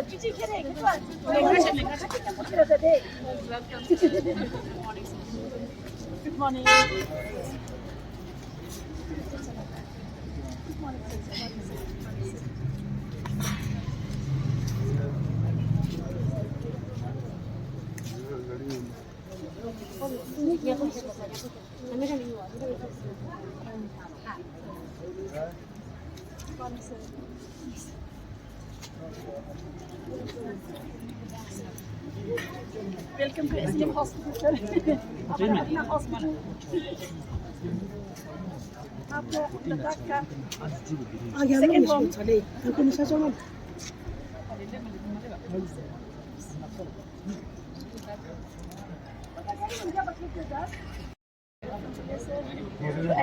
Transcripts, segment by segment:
Cici Kere, lütfen. Sırada değil. Good morning. Welcome to SDM Hospital, sir. अपना hospital. आपको लद्दाख का second home.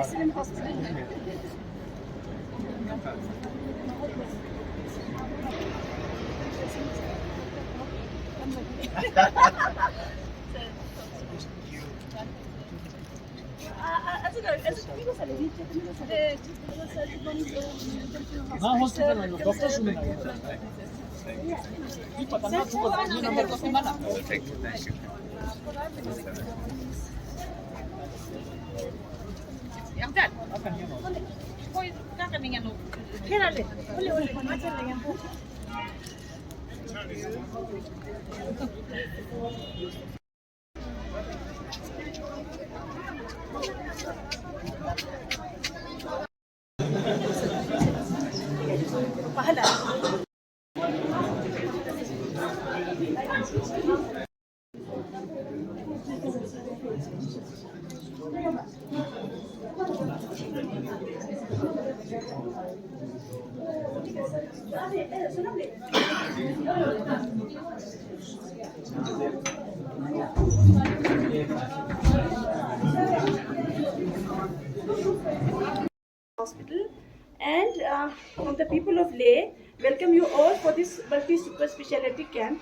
SDM Hospital. हाँ hospital में doctor सुनेगा ये पता ना आपको ये नंबर को सुना ना Yang kan? Koi tak kami yang lu. Kira le. Boleh macam le yang bu. Pahala. Hospital and from the people of Leh, welcome you all for this multi-super speciality camp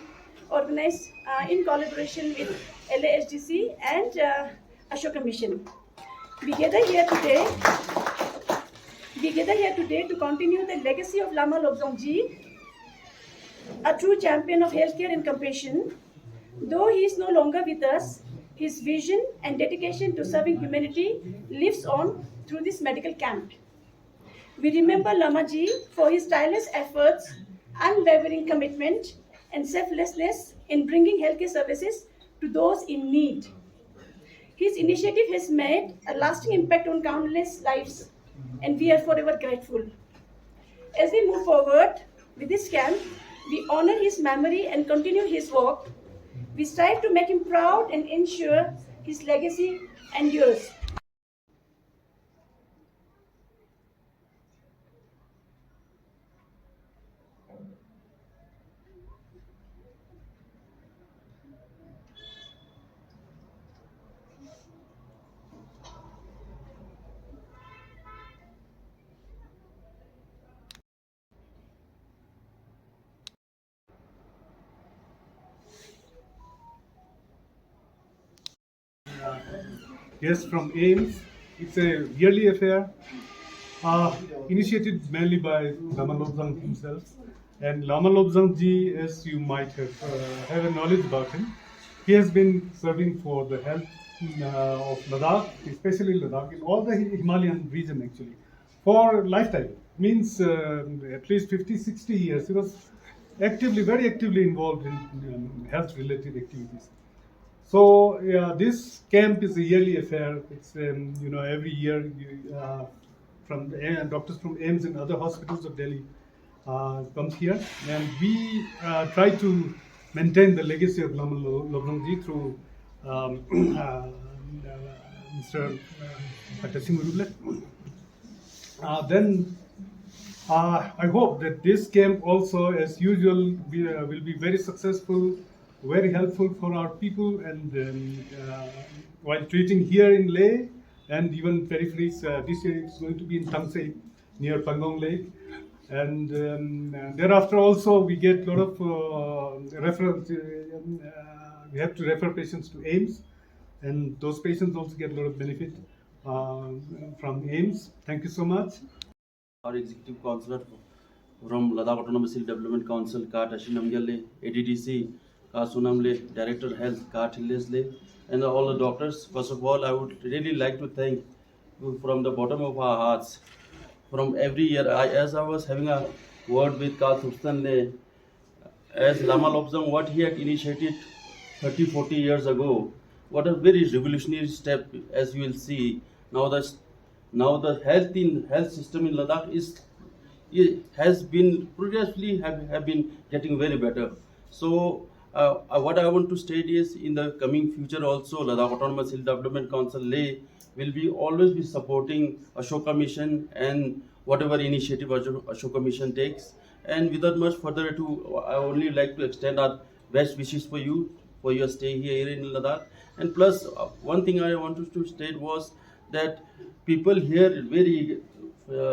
organized in collaboration with LASDC and Ashoka Mission. We gather here today to continue the legacy of Lama Lobsang Ji, a true champion of healthcare and compassion. Though he is no longer with us, his vision and dedication to serving humanity lives on through this medical camp. We remember Lama Ji for his tireless efforts, unwavering commitment, and selflessness in bringing healthcare services to those in need. His initiative has made a lasting impact on countless lives, and we are forever grateful. As we move forward with this camp, we honor his memory and continue his work. We strive to make him proud and ensure his legacy endures. Guests from AIMS. It's a yearly affair initiated mainly by Lama Lobsang himself. And Lama Lobsang Ji, as you might have a knowledge about him, he has been serving for the health of Ladakh, especially Ladakh, in all the Himalayan region actually, for lifetime. Means at least 50, 60 years. He was very actively involved in health-related activities. So yeah, this camp is a yearly affair. It's every year from the doctors from AIMS and other hospitals of Delhi comes here, and we try to maintain the legacy of Lama Lobsang Ji through Mr. Patasim Urule. Then I hope that this camp also, as usual, will be very successful, very helpful for our people, and while treating here in Leh and even peripheries, this year it's going to be in Tangsei near Pangong Lake, and thereafter also we get a lot of reference. We have to refer patients to AIMS, and those patients also get a lot of benefit from AIMS. Thank you so much. Our executive counselor from Ladakh Autonomous Hill Development Council ka Tashinamgale, ADDC ka Sunamle, Director Health ka Thillesle, and all the doctors. First of all, I would really like to thank you from the bottom of our hearts. From every year, as I was having a word with Karl Thurstonle, as Lama Lobsang, what he had initiated 30-40 years ago, what a very revolutionary step, as you will see. Now the health system in Ladakh has been progressively have been getting very better. So what I want to state is, in the coming future also, Ladakh Autonomous Hill Development Council Leh will be always be supporting Ashoka Mission and whatever initiative Ashoka Mission takes. And without much further ado, I only like to extend our best wishes for you for your stay here in Ladakh. And plus, one thing I wanted to state was that people here very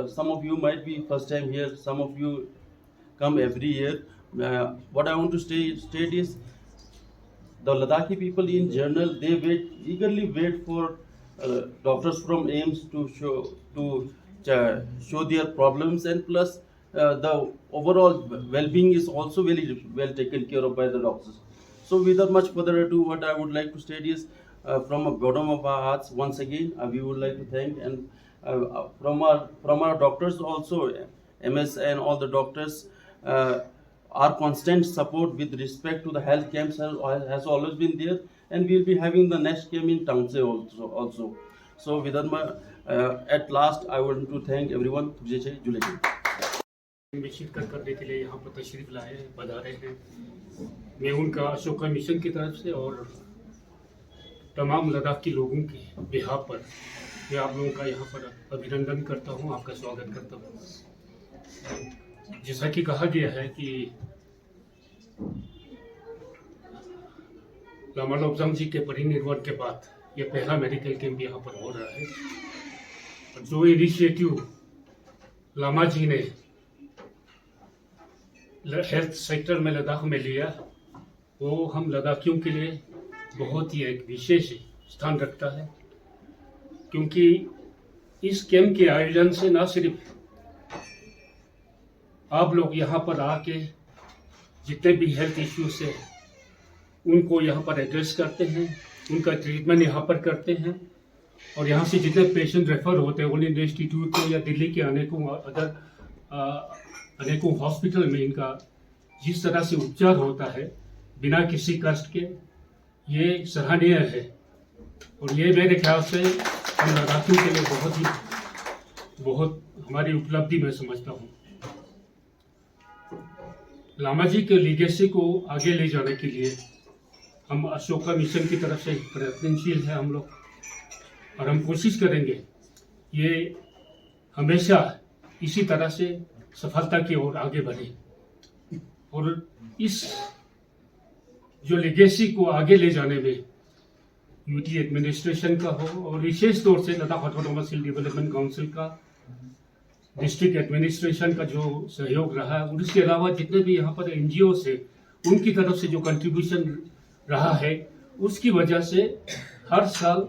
some of you might be first time here, some of you come every year. What I want to state is, the Ladakhi people in general, they eagerly wait for doctors from AIMS to show their problems, and plus the overall well-being is also very well taken care of by the doctors. So without much further ado, what I would like to state is, from the bottom of our hearts, once again, we would like to thank, and from our doctors also, MS and all the doctors, our constant support with respect to the health camps has always been there, and we'll be having the next camp in Tangse also. So without at last, I want to thank everyone. में शिरकत करने के लिए यहाँ पर तशरीफ लाए पधारे हैं। मैं उनका अशोका मिशन की तरफ से और तमाम लद्दाख के लोगों के बिहाफ पर मैं आप लोगों का यहाँ पर अभिनंदन करता हूँ, आपका स्वागत करता हूँ। जैसा कि कहा गया है कि लामा लोब्जांग जी के परिनिर्वाण के बाद ये पहला मेडिकल कैंप यहाँ पर हो रहा है। और जो इनिशिएटिव लामा जी ने हेल्थ सेक्टर में लद्दाख में लिया, वो हम लद्दाखियों के लिए बहुत ही एक विशेष स्थान रखता है, क्योंकि इस कैंप के आयोजन से न सिर्फ आप लोग यहाँ पर आके जितने भी हेल्थ इश्यूज है उनको यहाँ पर एड्रेस करते हैं, उनका ट्रीटमेंट यहाँ पर करते हैं, और यहाँ से जितने पेशेंट रेफर होते हैं ऑल इंडिया इंस्टीट्यूट को या दिल्ली के अनेकों हॉस्पिटल में इनका जिस तरह से उपचार होता है बिना किसी कष्ट के, ये सराहनीय है। और ये मेरे ख्याल से हम लद्दाखियों के लिए बहुत हमारी उपलब्धि मैं समझता हूँ। लामा जी के लीगेसी को आगे ले जाने के लिए हम अशोका मिशन की तरफ से प्रयत्नशील है हम लोग, और हम कोशिश करेंगे ये हमेशा इसी तरह से सफलता की ओर आगे बढ़े, और इस जो लेगेसी को आगे ले जाने में यूटी एडमिनिस्ट्रेशन का हो, और विशेष तौर से लद्दाख ऑटोनोमस हिल डेवलपमेंट काउंसिल का, डिस्ट्रिक्ट एडमिनिस्ट्रेशन का जो सहयोग रहा है, और इसके अलावा जितने भी यहाँ पर एनजीओ से उनकी तरफ से जो कंट्रीब्यूशन रहा है, उसकी वजह से हर साल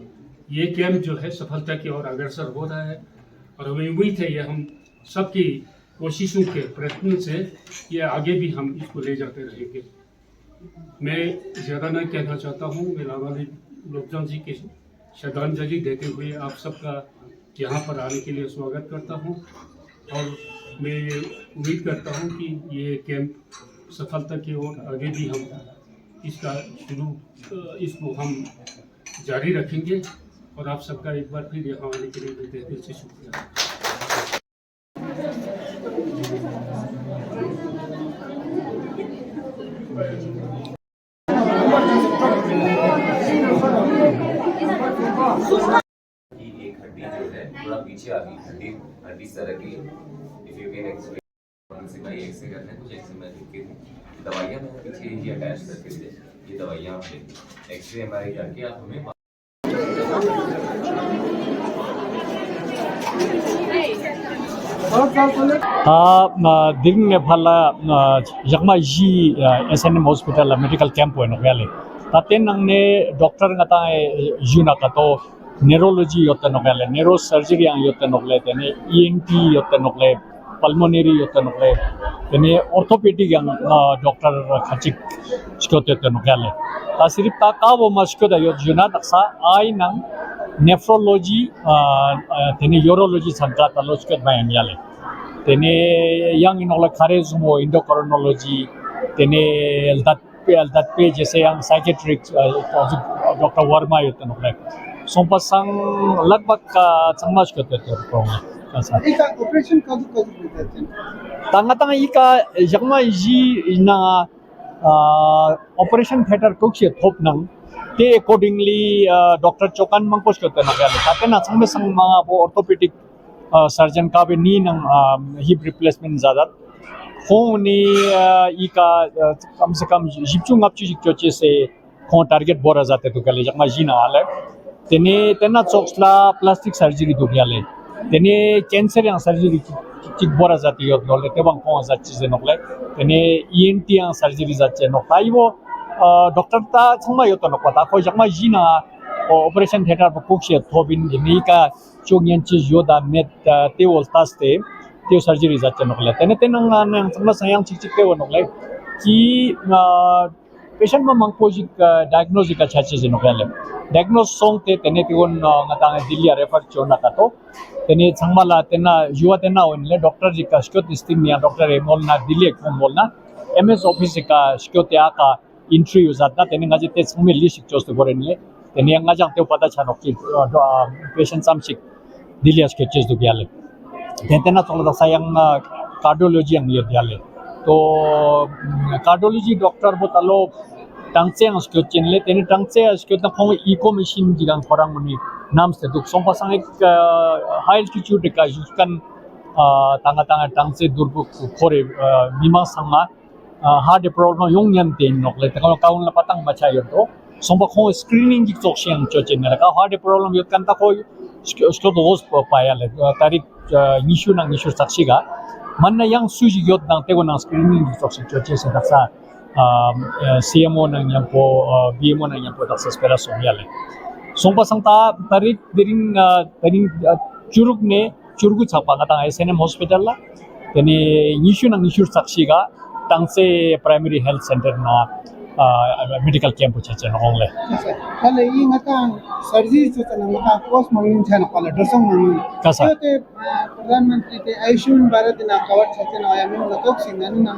ये कैंप जो है सफलता की ओर अग्रसर हो रहा है। और हमें उम्मीद है ये हम सबकी कोशिशों के प्रयत्न से ये आगे भी हम इसको ले जाते रहेंगे। मैं ज़्यादा नहीं कहना चाहता हूँ, मैं लामा लोब्जांग जी की श्रद्धांजलि देते हुए आप सबका यहाँ पर आने के लिए स्वागत करता हूँ, और मैं ये उम्मीद करता हूँ कि ये कैंप सफलता की ओर आगे भी हम इसको हम जारी रखेंगे। और आप सबका एक बार फिर यहाँ आने के लिए दिल से शुक्रिया। एक हड्डी जो है थोड़ा पीछे आ गई, हड्डी तरह की। इफ यू कैन एक्सप्लेन कौन सी भाई एक्स करते हैं, कुछ एक्स में लिख के दवाइयाँ मैंने पीछे ही अटैच करके दे, ये दवाइयाँ एक्सरे एमआरआई करके आप हमें दिन में फला यकमा जी एसएनएम हॉस्पिटल मेडिकल कैंप होने वाले ताते नंगने डॉक्टर ngata यूना का तो न्यूरोलॉजी योते नोगले neuro surgery ang yote nogle tene ENT yote nogle pulmonary yotan le tene orthopedic yang doctor khachik skyote ten gale ta sirip ta ka bo maskyo da yot juna taksa ai nang nephrology tene urology sanka ta loskot bayam yale tene yang inola charismo endocrinology tene that page jese yang psychiatric Dr. Verma yotan le sompasang lagbak changmas kote ko kasa ika operation kazu bitachen tanga ika jagma ji na operation theater kokse thop nang te accordingly Dr. Chokan mangpos kote na gale tatena changme sang ma bo orthopedic surgeon ka be ni nang hip replacement zadat khoni ika kam se kam jipchu ngapchu jikcho se khon target bora jate to gale jagma ji na ale tena choksla plastic surgery to gale tene cancer yang surgery chik bora jati yot dole te bang ko za chize nokle tene ENT yang surgery za che nok taibo doctor ta changma yot nok ta ko jangma jina operation theater ba kokse thobin ni ka chongyen chi yoda met te voltaste te surgery za che nokle tene tenang nang changma sayang chik te nokle ki patient ma mangpojik diagnosis ka chache je nokle diagnose song te tene tigon ngatang Delhi refer chona ka to tene changmala tena yuwa tena onle doctor ji ka skot istim ya doctor emol na Delhi kom bolna MS office ka skot ya ka entry uzat na tene ngaje te chungme list chos to gorenle tene ngajang te pata chanok ki patient samchik Delhi skot ches du gyale tena chola sayang cardiology ang yale to cardiology doctor botalo tangche ang skot chenle tene tangche skot na khong eco machine jigang korang muni nam se duk sompasang ek high altitude ka juskan tanga tangche durbu khore mima sanga heart problem yong nyam ten nokle ta kaun la patang macha yoto sompa khong screening ji chok siang cho chen la ka heart problem yot kan ta ko skot dos pa ya le tarik nishu sakshi ga manna yang suji yot nang te go nang screening ji chok si cho che se daksa CMO nang yang po BMO nang yang po daksa spera so yale sompa sangta tarik diring churgu chapa ngata SNM hospital la teni nishu sakshi ga tangse primary health center na medical camp chache na ongle kale yi ngata surgery chana ngata post mangin chana kala dosang mangin Kasa. te pradhan mantri te Ayushman Bharat na cover chana aya min latok sinani na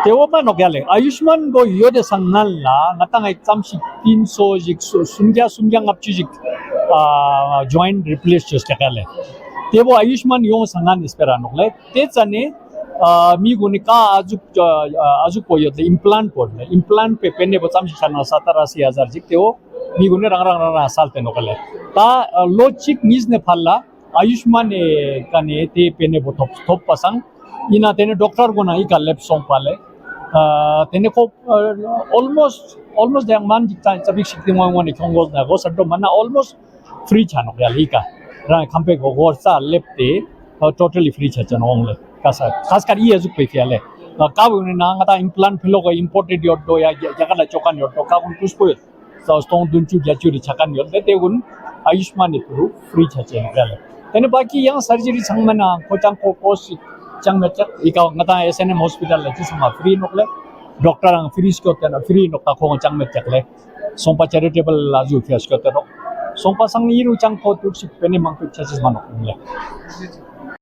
tewo pa no gyale Ayushman go yode sangnal la ngata ngai chamsi 300 jik sumja ngapchi jik joint replace chos kale tewo Ayushman yong sangan espera no le te chane mi guni ka ajuk po yotle implant pe penne bo chamsi chana 87,000 jik tewo mi guni rang salte no kale ta logic nis ne phalla Ayushman kane te penne bo top pasang ina tene doctor guna I ka lab song pale tene ko almost yang man jikta sabik sikti mo ngone khongol na go saddo manna almost free chano ya lika ra khampe go gorsa lab te totally free chano ongle kasa khas kar I ajuk pe fiale ka bune na ngata implant philo go imported yot do ya jagala chokan yot ka gun puspo so stone dunchu gyachuri chakan yot te gun Ayushman itu free chache gale tene baki yang surgery changmana ko chang ko cost changmechak ikaw ngata SNM hospital la chisma free nokle doctor ang free skot na free nokta ko changmechak le sompa charitable laju fias ko te sompa sang iru chang ko tu sik pene mang pictures manok le